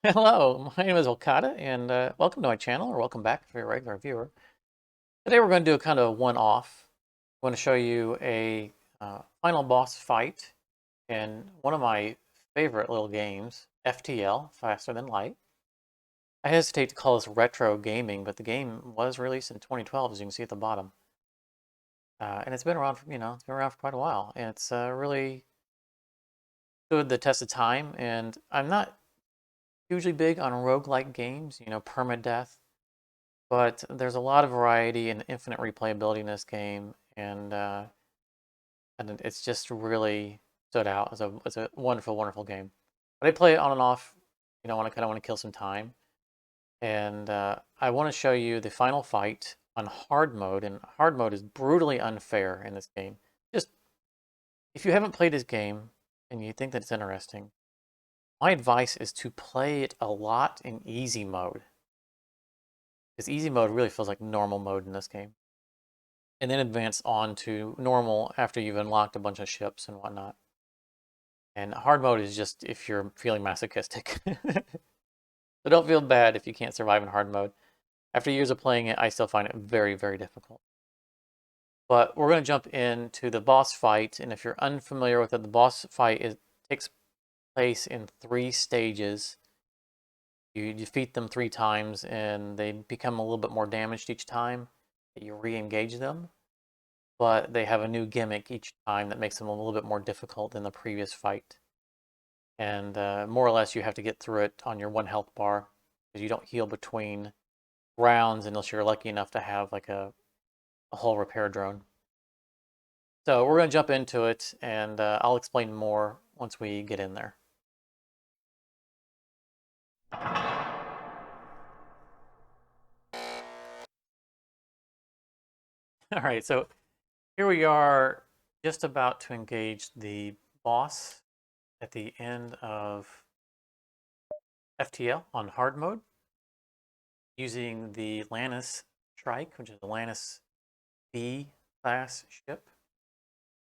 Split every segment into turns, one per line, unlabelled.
Hello, my name is Okada, and welcome to my channel, or welcome back if you're a regular viewer. Today we're going to do a kind of one-off. I'm going to show you a final boss fight in one of my favorite little games, FTL, Faster Than Light. I hesitate to call this retro gaming, but the game was released in 2012, as you can see at the bottom. And it's been around, it's been around for quite a while, and it's really stood the test of time, and I'm not hugely big on roguelike games, permadeath. But there's a lot of variety and infinite replayability in this game, and it's just really stood out as a wonderful, wonderful game. But I play it on and off, when I kind of want to kill some time. And I want to show you the final fight on hard mode, and hard mode is brutally unfair in this game. Just if you haven't played this game and you think that it's interesting, my advice is to play it a lot in easy mode. Because easy mode really feels like normal mode in this game. And then advance on to normal after you've unlocked a bunch of ships and whatnot. And hard mode is just if you're feeling masochistic. So don't feel bad if you can't survive in hard mode. After years of playing it, I still find it very, very difficult. But we're going to jump into the boss fight. And if you're unfamiliar with it, the boss fight takes place in 3 stages. You defeat them 3 times, and they become a little bit more damaged each time that you re-engage them. But they have a new gimmick each time that makes them a little bit more difficult than the previous fight. And more or less, you have to get through it on your 1 health bar because you don't heal between rounds unless you're lucky enough to have like a whole repair drone. So we're going to jump into it, and I'll explain more once we get in there. All right, so here we are just about to engage the boss at the end of FTL on hard mode using the Lanius Shrike, which is the Lanius B class ship.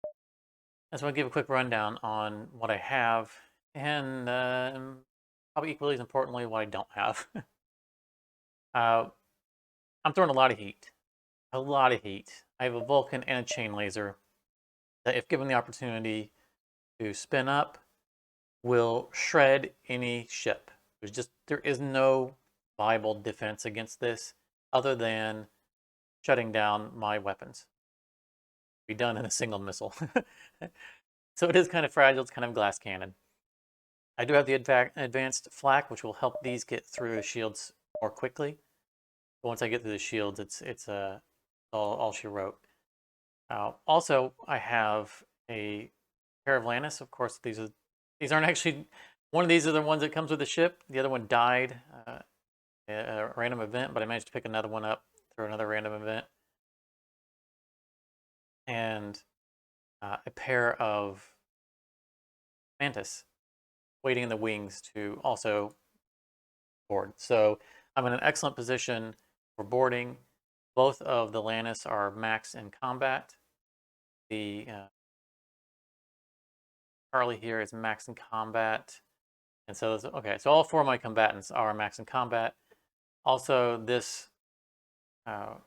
I just want to give a quick rundown on what I have and probably equally as importantly, what I don't have. uh, I'm throwing a lot of heat. A lot of heat. I have a Vulcan and a chain laser that, if given the opportunity to spin up, will shred any ship. There is no viable defense against this other than shutting down my weapons. Be done in a single missile. So it is kind of fragile. It's kind of glass cannon. I do have the advanced flak, which will help these get through the shields more quickly. But once I get through the shields, it's all she wrote. Also, I have a pair of Lannis. Of course, these aren't actually. One of these are the ones that comes with the ship. The other one died a random event, but I managed to pick another one up through another random event. And a pair of Mantis waiting in the wings to also board. So I'm in an excellent position for boarding. Both of the Lannis are maxed in combat. The Charlie here is maxed in combat. And so, okay, so all 4 of my combatants are maxed in combat. Also, this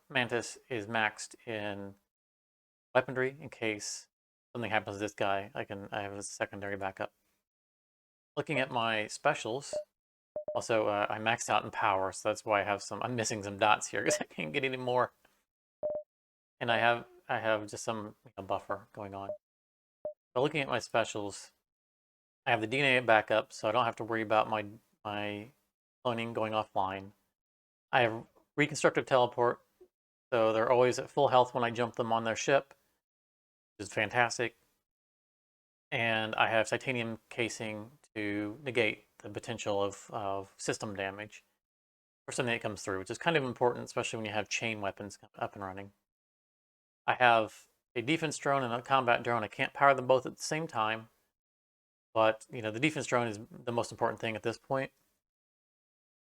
Mantis is maxed in weaponry in case something happens to this guy. I have a secondary backup. Looking at my specials, also I maxed out in power, so that's why I'm missing some dots here because I can't get any more. And I have just some buffer going on. But looking at my specials, I have the DNA backup, so I don't have to worry about my cloning going offline. I have reconstructive teleport, so they're always at full health when I jump them on their ship, which is fantastic. And I have titanium casing to negate the potential of system damage or something that comes through, which is kind of important, especially when you have chain weapons up and running. I have a defense drone and a combat drone. I can't power them both at the same time, but the defense drone is the most important thing at this point.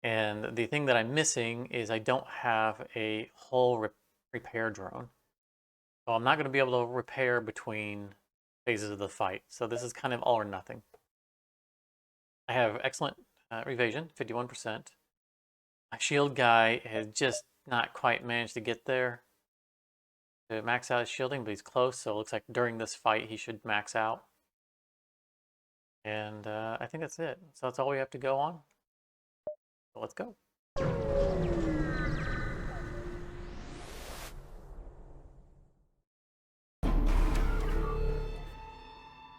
And the thing that I'm missing is I don't have a hull repair drone. So I'm not going to be able to repair between phases of the fight. So this is kind of all or nothing. I have excellent evasion, 51%. My shield guy has just not quite managed to get there to max out his shielding, but he's close, so it looks like during this fight he should max out. And I think that's it. So that's all we have to go on. So let's go.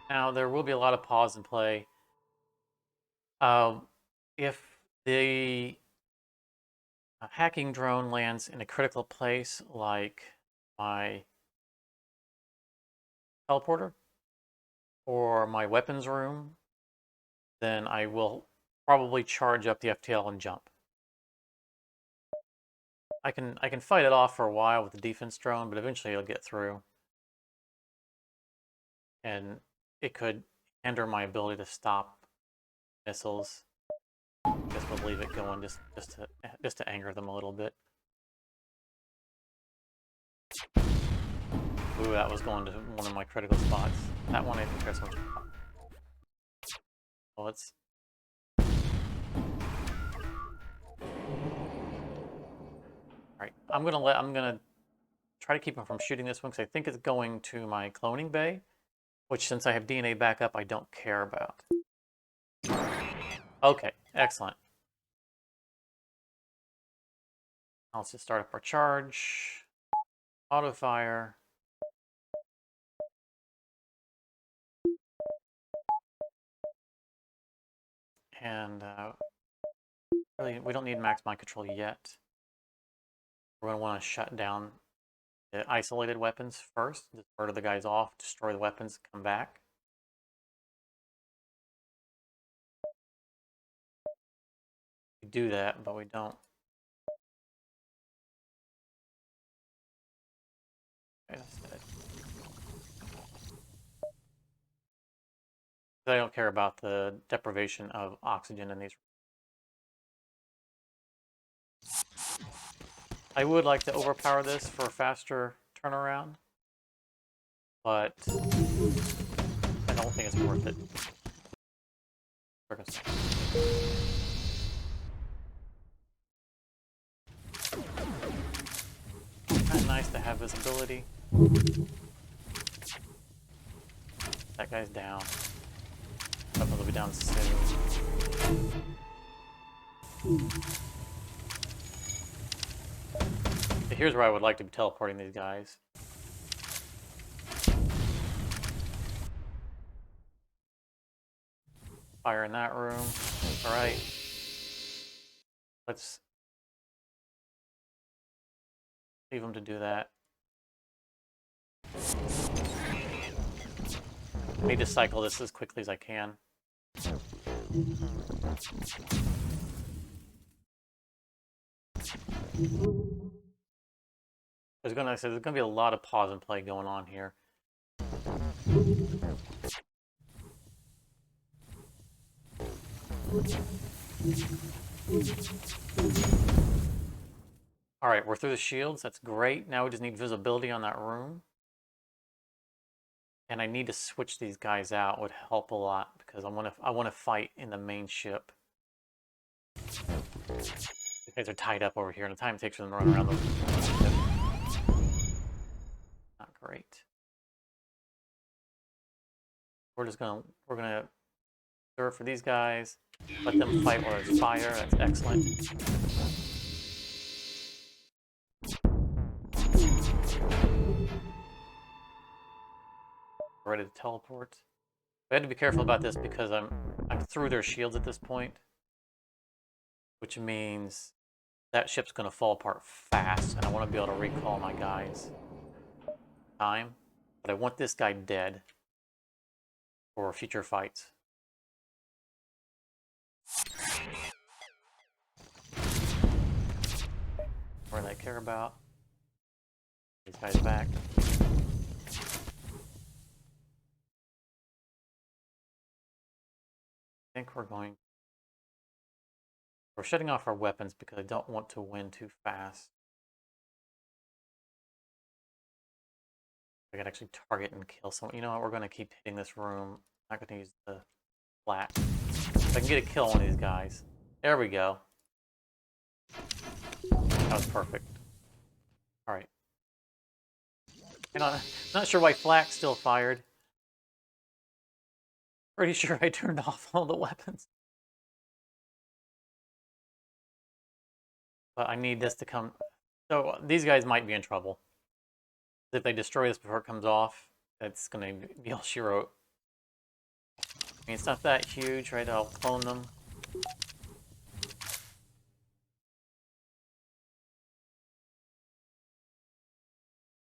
Now, there will be a lot of pause and play. If the hacking drone lands in a critical place, like my teleporter or my weapons room, then I will probably charge up the FTL and jump. I can fight it off for a while with the defense drone, but eventually it'll get through. And it could hinder my ability to stop missiles. I guess we'll leave it going just to anger them a little bit. Ooh, that was going to one of my critical spots. That one I didn't care so much about. Well, let's... Alright, I'm gonna try to keep him from shooting this one because I think it's going to my cloning bay, which since I have DNA backup, I don't care about. Okay, excellent. Let's just start up our charge. Auto fire. And really, we don't need max mind control yet. We're going to want to shut down the isolated weapons first. Just murder the guys off, destroy the weapons, come back. We do that, but we don't. Okay, that's dead. I don't care about the deprivation of oxygen in these. I would like to overpower this for a faster turnaround, but I don't think it's worth it. Kind of nice to have visibility. That guy's down. Hopefully he'll be down soon. Here's where I would like to be teleporting these guys. Fire in that room. Alright. Let's leave them to do that. I need to cycle this as quickly as I can. There's gonna be a lot of pause and play going on here. Alright, we're through the shields. That's great. Now we just need visibility on that room. And I need to switch these guys out. Would help a lot because I want to fight in the main ship. The guys are tied up over here, and the time it takes for them to run around the ship. Not great. We're gonna serve for these guys. Let them fight while there's fire. That's excellent. Ready to teleport. We had to be careful about this because I'm through their shields at this point, which means that ship's going to fall apart fast, and I want to be able to recall my guys. Time, but I want this guy dead for future fights. More than I care about. These guys back. I think we're shutting off our weapons because I don't want to win too fast. I can actually target and kill someone. You know what? We're going to keep hitting this room. I'm not going to use the flat. I can get a kill on these guys. There we go. That was perfect. Alright. And I'm not sure why flak still fired. Pretty sure I turned off all the weapons. But I need this to come... So these guys might be in trouble. If they destroy this before it comes off, that's going to be all she wrote. I mean, it's not that huge, right? I'll clone them.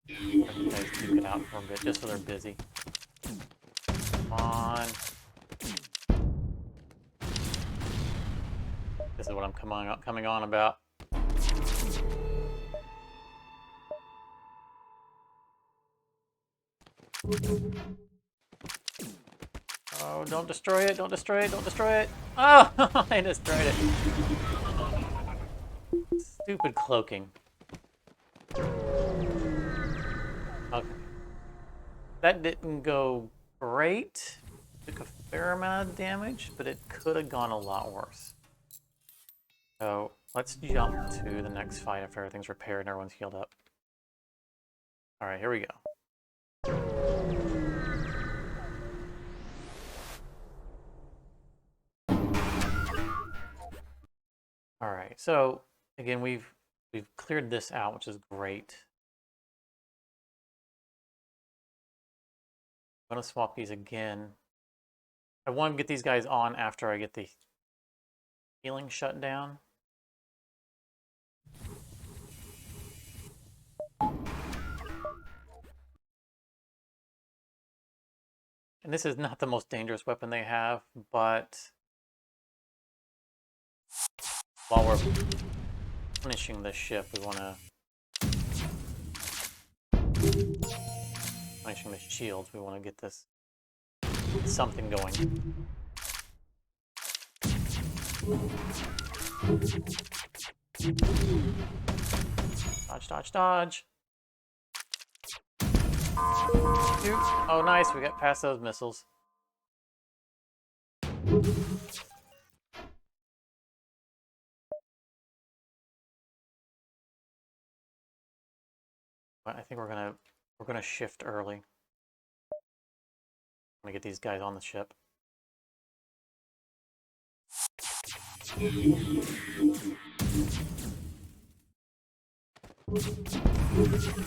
Let you guys duke it out for a bit, just so they're busy. Come on. This is what I'm coming on about. Oh, don't destroy it, don't destroy it, don't destroy it. Oh, I destroyed it. Stupid cloaking. Okay. That didn't go great. Took a fair amount of damage, but it could have gone a lot worse. So let's jump to the next fight after everything's repaired and everyone's healed up. Alright, here we go. Alright, so again we've cleared this out, which is great. I'm gonna swap these again. I want to get these guys on after I get the healing shut down. And this is not the most dangerous weapon they have, but while we're finishing this ship, we want to... finishing the shields, we want to get this something going. Dodge, dodge, dodge. Shoot. Oh, nice. We got past those missiles. I think we're gonna shift early. I'm gonna get these guys on the ship.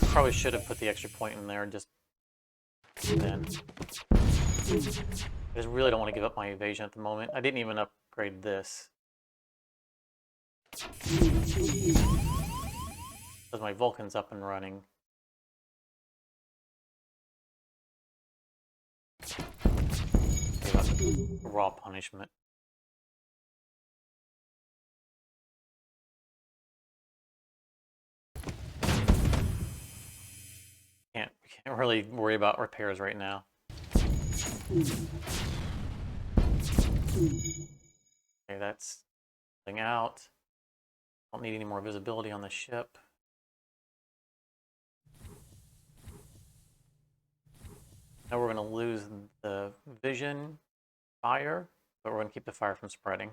Probably should have put the extra point in there just then. I just really don't want to give up my evasion at the moment. I didn't even upgrade this. Because my Vulcan's up and running. Raw punishment. Can't really worry about repairs right now. Okay, that's something out. Don't need any more visibility on the ship. Now we're going to lose the vision fire, but we're going to keep the fire from spreading.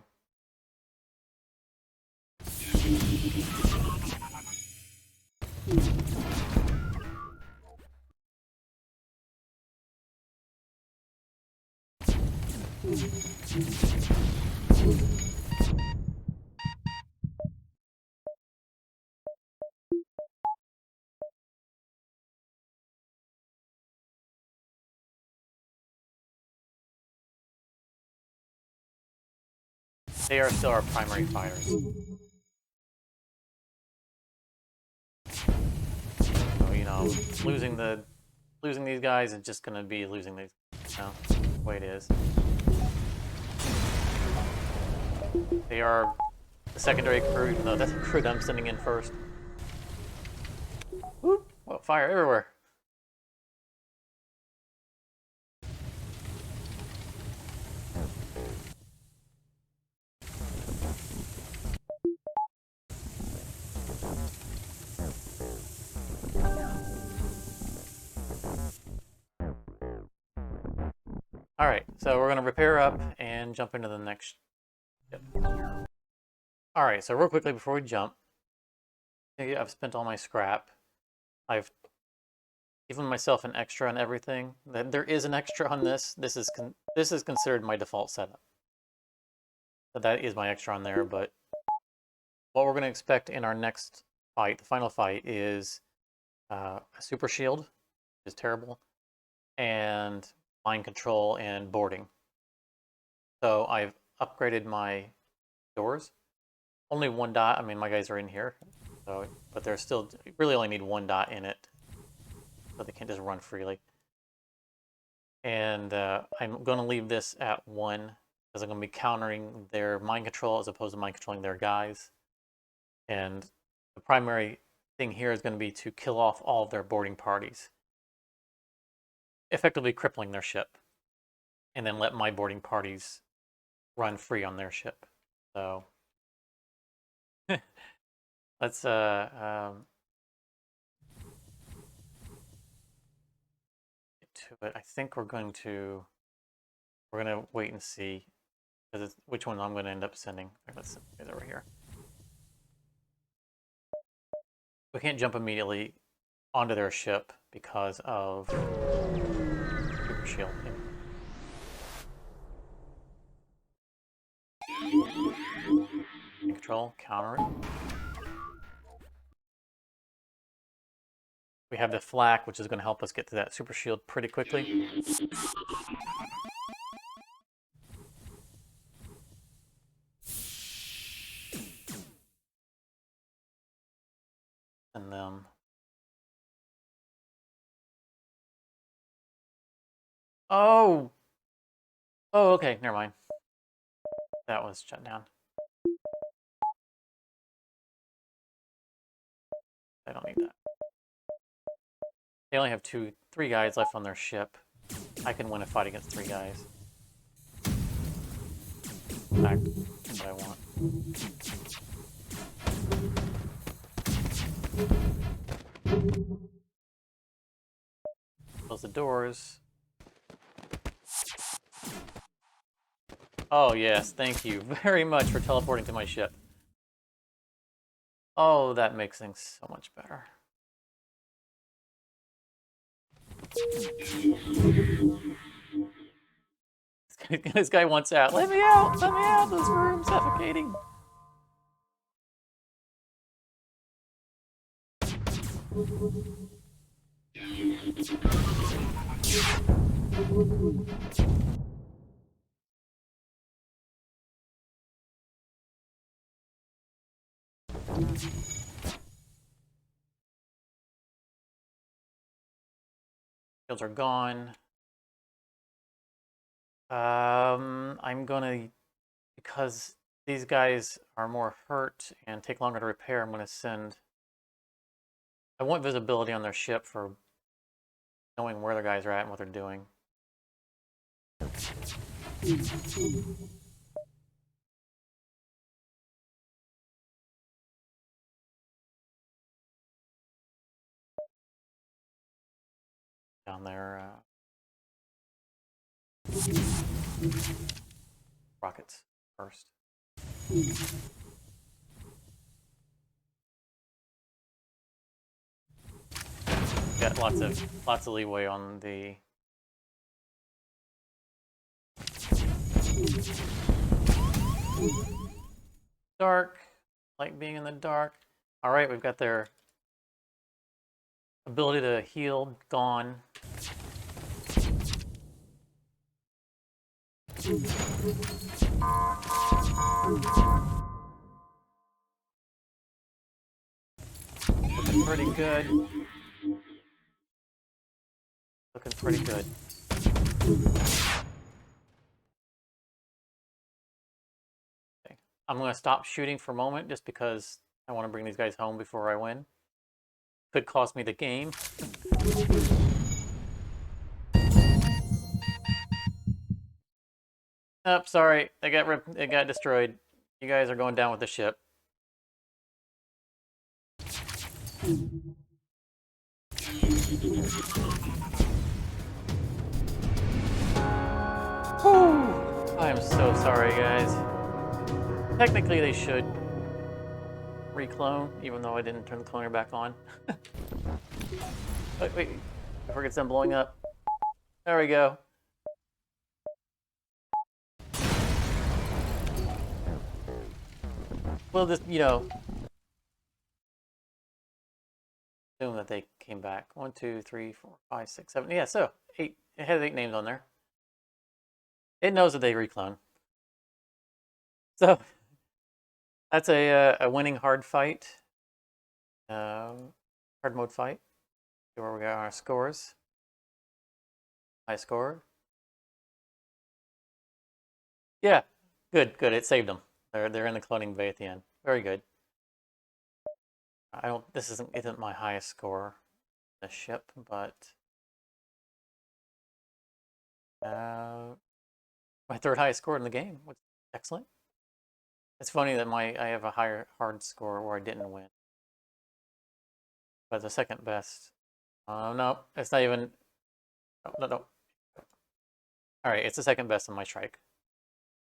They are still our primary fighters. So, you know, losing these guys is just going to be losing these. You know, the way it is. They are the secondary crew, even though that's the crew that I'm sending in first. Whoop! Well, fire everywhere. Alright, so we're going to repair up and jump into the next Yep. All right, so real quickly before we jump, I've spent all my scrap. I've given myself an extra on everything. There is an extra on this. This is considered my default setup. So that is my extra on there, but what we're going to expect in our next fight, the final fight, is a super shield, which is terrible, and mind control and boarding. So I've upgraded my doors. Only 1 dot. I mean, my guys are in here, so but they're still really only need 1 dot in it, so they can't just run freely. And I'm going to leave this at 1 because I'm going to be countering their mind control as opposed to mind controlling their guys. And the primary thing here is going to be to kill off all of their boarding parties, effectively crippling their ship, and then let my boarding parties run free on their ship. So let's get to it. I think we're going to wait and see which one I'm going to end up sending. Let's send it over here. We can't jump immediately onto their ship because of super shield. Control, counter it. We have the flak, which is going to help us get to that super shield pretty quickly. And oh, okay, never mind. That was shut down. I don't need that. They only have 3 guys left on their ship. I can win a fight against 3 guys. In fact, that's what I want. Close the doors. Oh yes, thank you very much for teleporting to my ship. Oh, that makes things so much better. This guy wants out. Let me out! Let me out! This room's suffocating. Shields are gone. I'm gonna, because these guys are more hurt and take longer to repair, I'm gonna send. I want visibility on their ship for knowing where their guys are at and what they're doing. Down there. Rockets first. Got lots of leeway on the. Dark, like being in the dark. All right, we've got their ability to heal gone. Looking pretty good. Looking pretty good. Okay. I'm going to stop shooting for a moment just because I want to bring these guys home before I win. Could cost me the game. Oh, sorry. They got ripped. It got destroyed. You guys are going down with the ship. Whew. I am so sorry, guys. Technically, they should reclone, even though I didn't turn the cloner back on. Wait, before it gets done blowing up. There we go. We'll just, assume that they came back. 1, 2, 3, 4, 5, 6, 7. Yeah, so 8. It had 8 names on there. It knows that they reclone. So that's a winning hard fight. Hard mode fight. See where we got our scores. High score. Yeah, good. It saved them. They're in the cloning bay at the end. Very good. I don't. This isn't my highest score. The ship, but my third highest score in the game, which is excellent. It's funny that I have a higher hard score where I didn't win, but the second best. No, it's not even. No. All right, it's the second best on my Shrike.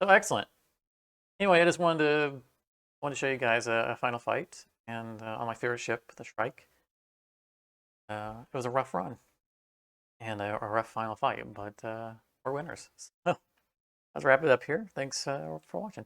So excellent. Anyway, I just wanted to show you guys a final fight and on my favorite ship, the Shrike. It was a rough run and a rough final fight, but we're winners. So let's wrap it up here. Thanks for watching.